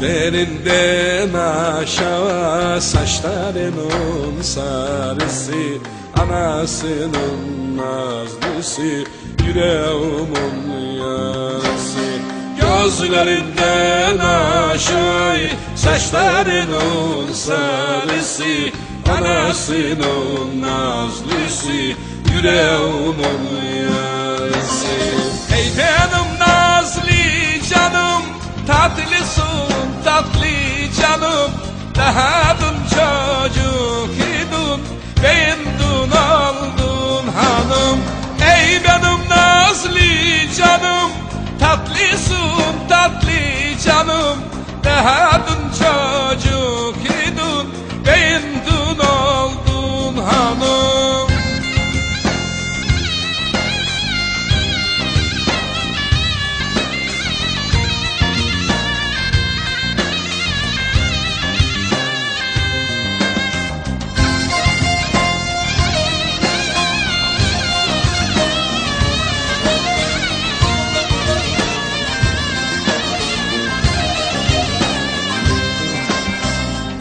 Gözlerinden aşağı saçlarının sarısı, anasının nazlısı, yüreğimin yarısı. Gözlerinden aşağı saçlarının sarısı, anasının nazlısı, yüreğimin yarısı. Ey benim nazlı canım, tatlısın tatlı canım, daha dün çocuk idin, beğendin oldun hanım. Ey benim nazlı canım, tatlısın tatlı canım, daha dün çocuk idin, beğendin oldun hanım.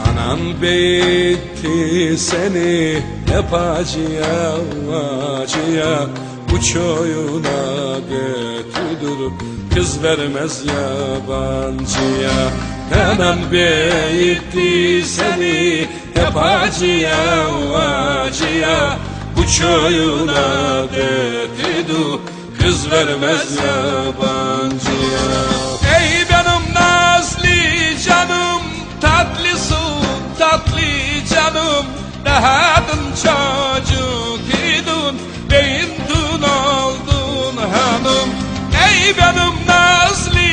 Anan beytti seni hep acıya acıya, bu köyüne götürür kız vermez yabancıya. Anan beytti seni hep acıya acıya, bu köyüne götürür kız vermez yabancıya. Ey benim nazlı canım, tatlısın tatlı canım, daha dün çocuk idin, beğendin oldun hanım. Ey benim nazlı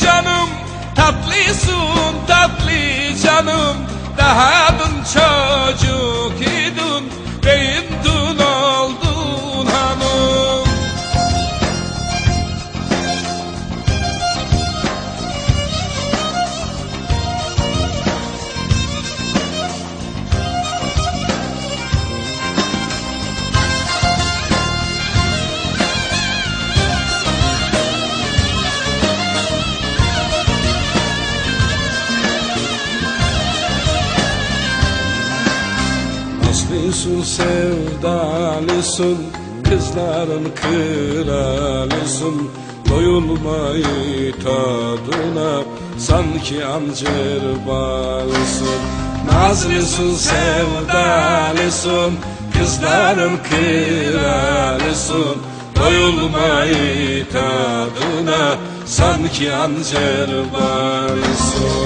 canım, tatlısın tatlı canım, daha dün çocuk idin, beğendin oldun hanım. Aslısın sevdalısın, kızların kralısın, doyulmayı tadına sanki ancır balısın. Nazlısın sevdalısın, kızların kralısın, doyulmayı tadına sanki ancır balısın.